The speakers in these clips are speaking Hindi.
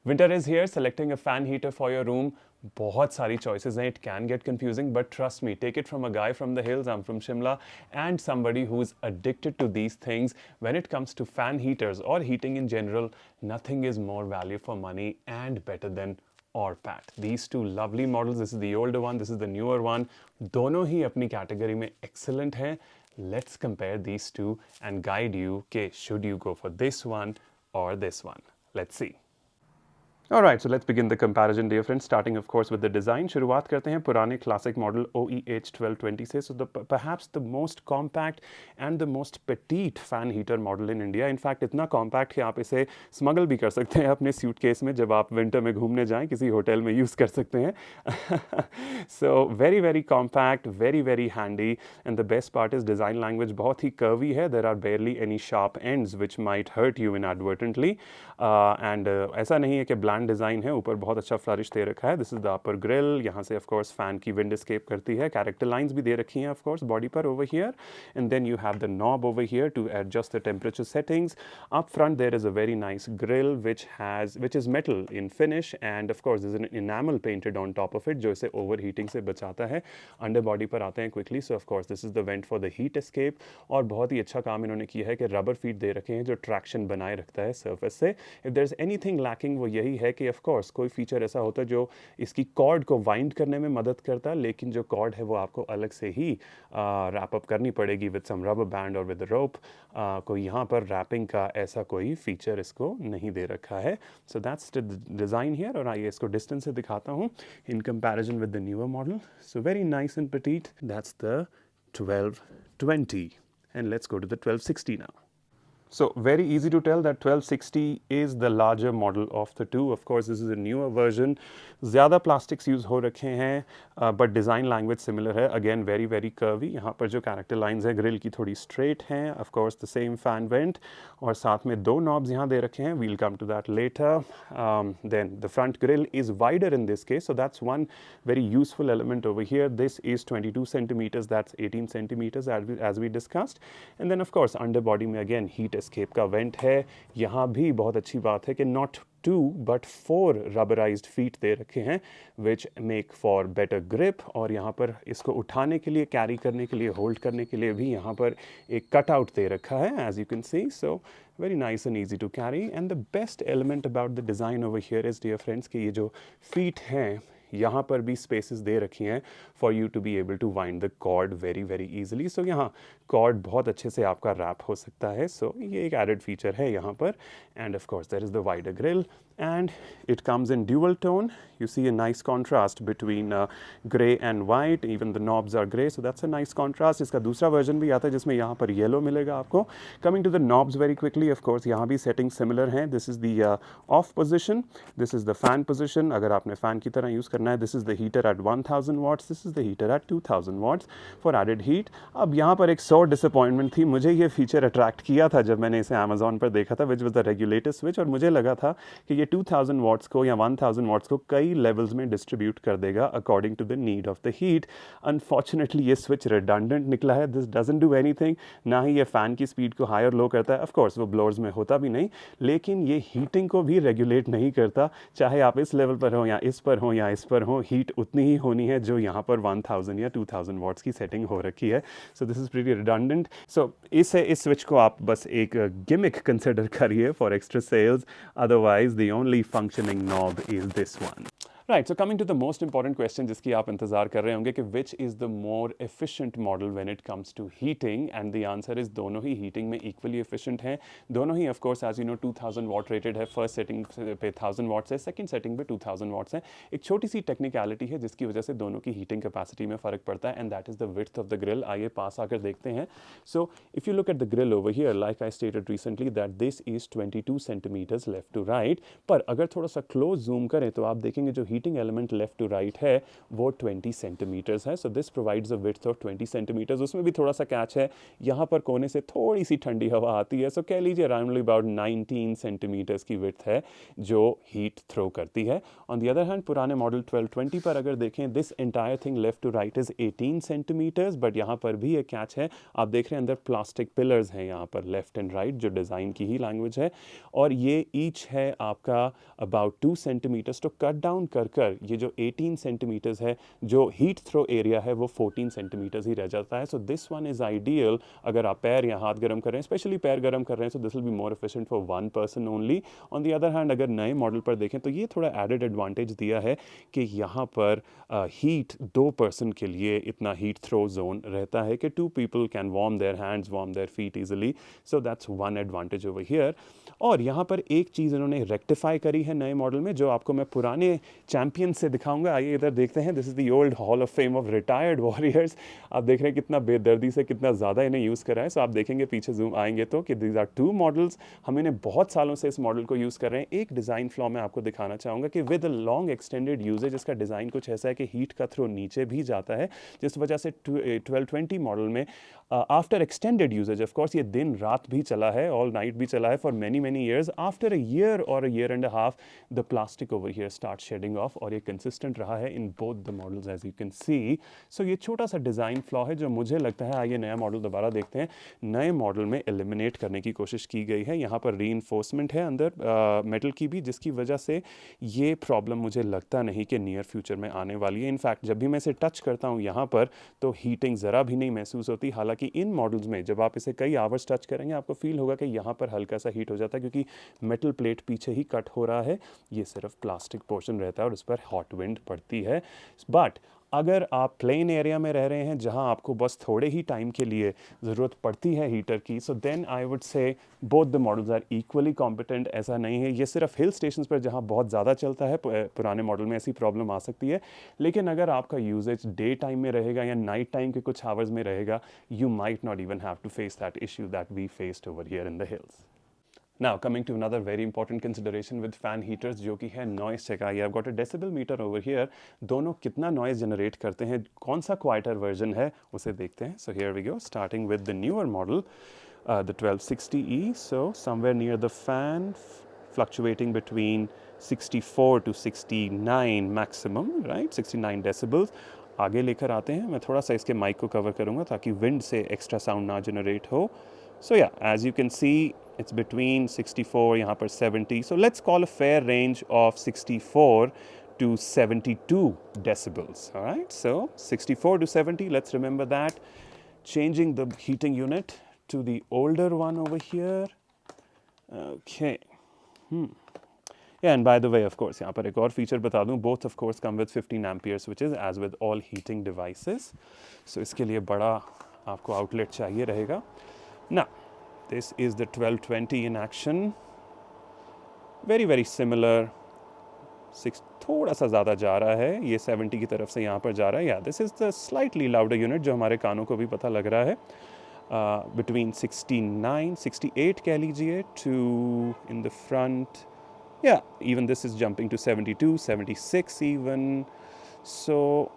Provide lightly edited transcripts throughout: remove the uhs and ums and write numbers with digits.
Winter is here. Selecting a fan heater for your room. बहुत सारी choices हैं. It can get confusing, but trust me, take it from a guy from the hills. I'm from Shimla, and somebody who's addicted to these things. When it comes to fan heaters or heating in general, nothing is more value for money and better than ORPAT. These two lovely models. This is the older one. This is the newer one. दोनों ही अपनी category में excellent हैं. Let's compare these two and guide you. Okay, should you go for this one or this one? Let's see. Alright, so let's begin the comparison, dear friends, starting of course with the design. शुरुआत करते हैं पुराने classic model OEH-1220 से. So perhaps the most compact and the most petite fan heater model in India. In fact, इतना compact कि आप इसे smuggle भी कर सकते हैं अपने suitcase में जब आप winter में घूमने जाएं, किसी होटल में use कर सकते हैं. So very very compact, very very handy, and the best part is design language बहुत ही curvy है. There are barely any sharp ends which might hurt you inadvertently. And ऐसा नहीं है कि bland डिज़ाइन है. ऊपर बहुत अच्छा फ्लरिश दे रखा है. This is the upper grill. यहाँ से ऑफ कोर्स फैन की विंड एस्केप करती है. कैरेक्टर लाइंस भी दे रखी हैं ऑफ कोर्स बॉडी पर over here, and then you have the knob over here to adjust the temperature settings. Up front there is a very nice grill which is metal in finish, and of course there's an enamel painted on top of it जो इसे ओवर हीटिंग से बचाता है. अंडर बॉडी पर आते हैं quickly. So of course this is the went for the heat escape, और बहुत ही अच्छा काम इन्होंने किया है कि रबर फीट दे रखे हैं जो ट्रैक्शन बनाए रखता है सर्फेस से. If there is anything lacking वो यही है कि ऑफ कोर्स कोई फीचर ऐसा होता है जो इसकी कॉर्ड को वाइंड करने में मदद करता है, लेकिन जो कॉर्ड है वो आपको अलग से ही रैप अप करनी पड़ेगी विद सम रबर बैंड और विद रोप. कोई यहाँ पर रैपिंग का ऐसा कोई फीचर इसको नहीं दे रखा है. So that's the design here. और आइए इसको डिस्टेंस से दिखाता हूँ in comparison with the newer model. So very nice and Petit. That's the 1220, and let's go to the 1260 now. So very easy to tell that 1260 is the larger model of the two. Of course, this is a newer version. ज़्यादा plastics use हो रखे हैं, but design language similar है. Again, very very curvy. यहाँ पर जो character lines हैं grill की थोड़ी straight हैं. Of course, the same fan vent, और साथ में दो knobs यहाँ दे रखे हैं. We'll come to that later. Then the front grill is wider in this case, so that's one very useful element over here. This is 22 centimeters. That's 18 centimeters as we discussed. And then of course underbody में again heat escape का वेंट है. यहाँ भी बहुत अच्छी बात है कि नॉट 2 but 4 रबराइज्ड फीट दे रखे हैं which make for better grip. और यहाँ पर इसको उठाने के लिए, कैरी करने के लिए, होल्ड करने के लिए भी यहाँ पर एक कट आउट दे रखा है as you can see. So very nice and easy to carry. And the best element about the design over here is, dear friends, कि ये जो feet हैं यहाँ पर भी स्पेसेस दे रखी हैं for you to be able to wind the cord very very easily. So यहाँ कॉर्ड बहुत अच्छे से आपका रैप हो सकता है. सो ये एक एडेड फीचर है यहाँ पर. And of course there is the wider grill, and it comes in dual tone. You see a nice contrast between grey and white. Even the knobs are grey, so that's a nice contrast. इसका दूसरा वर्जन भी आता है जिसमें यहाँ पर येलो मिलेगा आपको. Coming to the knobs very quickly, of course यहाँ भी settings similar हैं. This is the off position. This is the fan position. अगर आपने fan की तरह use करना है, this is the heater at 1000 watts. This is the heater at 2000 watts for added heat. अब यहाँ पर एक sore disappointment थी. मुझे ये feature attract किया था जब मैंने इसे Amazon पर देखा था, which was the regulator switch, और मुझे लगा था कि ये 2000 वॉट्स को या 1000 वॉट्स को कई लेवल्स में डिस्ट्रीब्यूट कर देगा according to the need of the heat. Unfortunately ये स्विच रिडंडेंट निकला है. This doesn't do anything. ना ही ये फ़ैन की स्पीड को हाई और लो करता है. ऑफ कोर्स वो ब्लोअर्स में होता भी नहीं, लेकिन ये हीटिंग को भी रेगुलेट नहीं करता. चाहे आप इस लेवल पर हो या इस पर हो या इस पर हो, हीट उतनी ही होनी है जो यहाँ पर 1000 या 2000 वॉट्स की सेटिंग हो रखी है. So this is pretty redundant. So इस स्विच को आप बस एक गिमिक कंसिडर करिए for extra sales. Otherwise the only functioning knob is this one. Right, so coming to the most important question जिसकी आप इंतज़ार कर रहे होंगे कि which is the more efficient model when it comes to heating, and the answer is दोनों ही heating में equally efficient हैं. दोनों ही of course as you know 2000 watt rated है. फर्स्ट सेटिंग पे 1000 watts है, सेकंड सेटिंग पे 2000 watts है. एक छोटी सी टेक्निकलिटी है जिसकी वजह से दोनों की हीटिंग कैपेसिटी में फ़र्क पड़ता है, and that is the width of the grill. आइए पास आकर देखते हैं. So if you look at the grill over here, like I stated recently that this is 22 centimetres left to right. पर अगर थोड़ा सा क्लोज जूम करें तो आप देखेंगे जो heating element left to right है वो 20 सेंटीमीटर्स है. So this provides a width of 20 centimetres. उसमें भी थोड़ा सा कैच है, यहाँ पर कोने से थोड़ी सी ठंडी हवा आती है. सो कह लीजिए अराउंड अबाउट 19 सेंटीमीटर्स की विड्थ है जो हीट थ्रो करती है. ऑन द अदर हैंड पुराने मॉडल 1220 पर अगर देखें, this entire thing left to right is 18 centimetres. But यहाँ पर भी एक कैच है, आप देख रहे हैं अंदर प्लास्टिक पिलर्स हैं यहाँ पर लेफ्ट एंड राइट, जो डिज़ाइन की ही लैंग्वेज है. और ये ईच है आपका अबाउट 2 सेंटीमीटर्स. तो कट डाउन कर कर ये जो 18 सेंटीमीटर्स है, जो हीट थ्रो एरिया है वो 14 सेंटीमीटर्स ही रह जाता है. So this one is ideal अगर आप पैर या हाथ गर्म कर रहे हैं, स्पेशली पैर गर्म कर रहे हैं. So this will be more efficient for one person only. On the other hand अगर नए मॉडल पर देखें तो ये थोड़ा एडेड एडवांटेज दिया है कि यहाँ पर हीट 2 पर्सन के लिए इतना हीट थ्रो जोन रहता है कि 2 people can warm their hands, warm their feet easily. So that's one advantage over here. और यहाँ पर एक चीज़ इन्होंने रेक्टिफाई करी है नए मॉडल में, जो आपको मैं पुराने चैंपियन से दिखाऊंगा. आइए इधर देखते हैं. This is the old hall of fame of retired warriors. आप देख रहे हैं कितना बेदर्दी से, कितना ज़्यादा इन्हें यूज़ करा है. सो आप देखेंगे पीछे जूम आएंगे तो कि दीज आर 2 मॉडल्स. हम इन्हें बहुत सालों से इस मॉडल को यूज़ कर रहे हैं. एक डिज़ाइन फ्लॉ मैं आपको दिखाना चाहूँगा कि विद लॉन्ग एक्सटेंडेड यूजेज इसका डिज़ाइन कुछ ऐसा है कि हीट का थ्रो नीचे भी जाता है, जिस वजह से 1220 मॉडल में after extended usage, of course ये दिन रात भी चला है, ऑल नाइट भी चला है for many many years, after a year और a year and a half the plastic over here start shedding off. और ये कंसिस्टेंट रहा है in both the models as you can see. So ये छोटा सा डिज़ाइन फ्लॉ है जो मुझे लगता है, आइए नया मॉडल दोबारा देखते हैं, नए मॉडल में एलिमिनेट करने की कोशिश की गई है. यहाँ पर रीइंफोर्समेंट है अंदर मेटल की भी, जिसकी वजह से ये प्रॉब्लम मुझे लगता नहीं कि नियर फ्यूचर में आने वाली है. इनफैक्ट जब भी मैं इसे टच करता हूँ यहाँ पर तो हीटिंग ज़रा भी नहीं महसूस होती. हालांकि इन मॉडल्स में जब आप इसे कई आवर्स टच करेंगे आपको फील होगा कि यहाँ पर हल्का सा हीट हो जाता है, क्योंकि मेटल प्लेट पीछे ही कट हो रहा है. ये सिर्फ प्लास्टिक पोर्शन रहता है और उस पर हॉट विंड पड़ती है. बट अगर आप प्लेन एरिया में रह रहे हैं जहां आपको बस थोड़े ही टाइम के लिए ज़रूरत पड़ती है हीटर की, so then I would say both the models are equally competent. ऐसा नहीं है, ये सिर्फ हिल स्टेशंस पर जहां बहुत ज़्यादा चलता है पुराने मॉडल में ऐसी प्रॉब्लम आ सकती है. लेकिन अगर आपका यूजेज डे टाइम में रहेगा या नाइट टाइम के कुछ आवर्स में रहेगा, you might not even have to face that issue that we faced over here in the hills. Now coming to another very important consideration with fan heaters, जो कि है noise check. आइए, I've got a decibel meter over here. दोनों कितना noise generate करते हैं, कौन सा quieter version है, उसे देखते हैं. So here we go, starting with the newer model, the 1260E. So somewhere near the fan, fluctuating between 64 to 69 maximum, right? 69 decibels. आगे लेकर आते हैं. मैं थोड़ा सा इसके माइक को कवर करूँगा ताकि विंड से एक्स्ट्रा साउंड ना जनरेट हो. So yeah, as you can see, it's between 64, यहाँ पर 70. So let's call a fair range of 64 to 72 decibels. All right, so 64 to 70, let's remember that. Changing the heating unit to the older one over here. Okay. Yeah, and by the way, of course, यहाँ पर एक और feature बता दूँ, both of course come with 15 amperes switches as with all heating devices. So इसके लिए बड़ा आपको outlet चाहिए रहेगा. Now, this is the 1220 in action. Very, very similar. 6 थोड़ा सा ज़्यादा जा रहा है, ये 70 की तरफ से यहाँ पर जा रहा है. Yeah, this is the slightly louder unit जो हमारे कानों को भी पता लग रहा है. Between 69, 68 कह लीजिए to in the front. Yeah, even this is jumping to 72, 76 even. So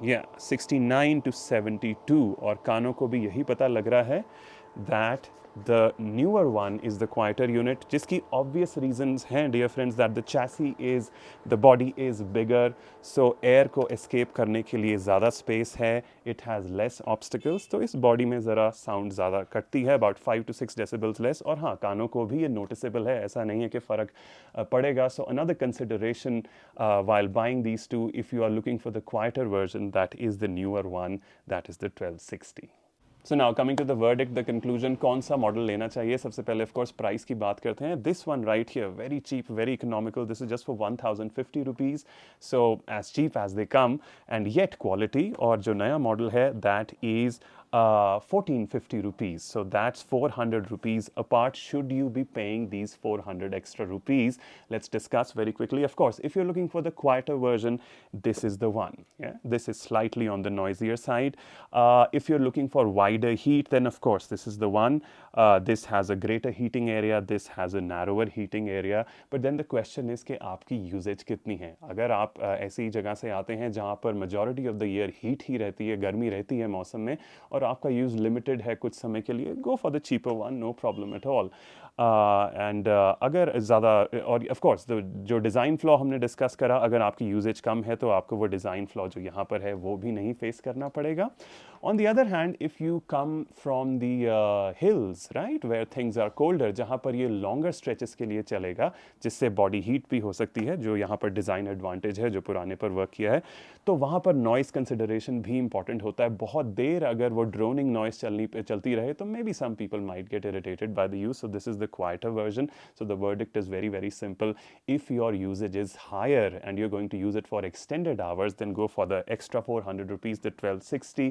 yeah, 69 to 72. और कानों को भी यही पता लग रहा है that the newer one is the quieter unit, जिसकी obvious reasons हैं dear friends, that the chassis is, the body is bigger, so air को escape करने के लिए ज़्यादा space है, it has less obstacles, तो इस body में ज़रा sound ज़्यादा कटती है, about 5 to 6 decibels less. और हाँ, कानों को भी ये noticeable है, ऐसा नहीं है कि फ़र्क पड़ेगा. So another consideration while buying these two, if you are looking for the quieter version, that is the newer one, that is the 1260. So now coming to the verdict, the conclusion, कौन सा मॉडल लेना चाहिए. सबसे पहले of course प्राइस की बात करते हैं. This one right here, very cheap, very economical. This is just for 1050 rupees. So as cheap as they come, and yet quality. और जो नया मॉडल है that is 1450 rupees. So that's 400 rupees apart. Should you be paying these 400 extra rupees? Let's discuss very quickly. Of course, if you're looking for the quieter version, this is the one. Yeah, this is slightly on the noisier side. If you're looking for wider heat, then of course this is the one. This has a greater heating area. This has a narrower heating area. But then the question is कि आपकी usage कितनी है? अगर आप ऐसी जगह से आते हैं जहाँ पर majority of the year heat ही रहती है, गर्मी रहती है मौसम में, और आपका यूज़ लिमिटेड है कुछ समय के लिए, go for the cheaper one, no problem at all. And अगर ज़्यादा, और ऑफ कोर्स जो डिज़ाइन फ्लॉ हमने डिस्कस करा, अगर आपकी यूजेज कम है तो आपको वो डिज़ाइन फ्लॉ जो यहाँ पर है वो भी नहीं फेस करना पड़ेगा. On the other hand, if you come from the hills, right, where things are colder, जहाँ पर ये लॉन्गर स्ट्रेचेस के लिए चलेगा, जिससे बॉडी हीट भी हो सकती है, जो यहाँ पर डिज़ाइन एडवांटेज है जो पुराने पर वर्क किया है, तो वहाँ पर नॉइस कंसिडरेशन भी इंपॉर्टेंट होता है. बहुत देर अगर वो ड्रोनिंग नॉइस चलती रहे तो maybe some people might get irritated by the use. So this is the quieter version. So the verdict is very, very simple. If your usage is higher and you're going to use it for extended hours, then go for the extra 400 rupees, the 1260.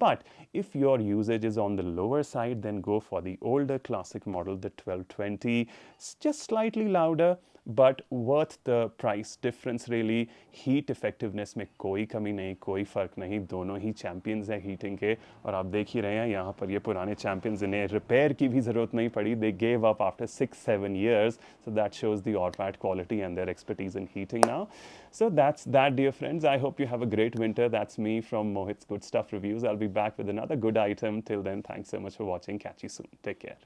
But if your usage is on the lower side, then go for the older classic model, the 1220. It's just slightly louder, but worth the price difference really. Heat effectiveness में कोई कमी नहीं, कोई फ़र्क नहीं, दोनों ही चैम्पियंस हैं हीटिंग के. और आप देख ही रहे हैं यहाँ पर ये पुराने चैम्पियंस, इन्हें रिपेयर की भी ज़रूरत नहीं पड़ी. They gave up after 6-7 years. So that shows the ORPAT quality and their expertise in heating now. So that's that, dear friends. I hope you have a great winter. That's me from Mohit's Good Stuff Reviews. I'll be back with another good item. Till then, thanks so much for watching. Catch you soon. Take care.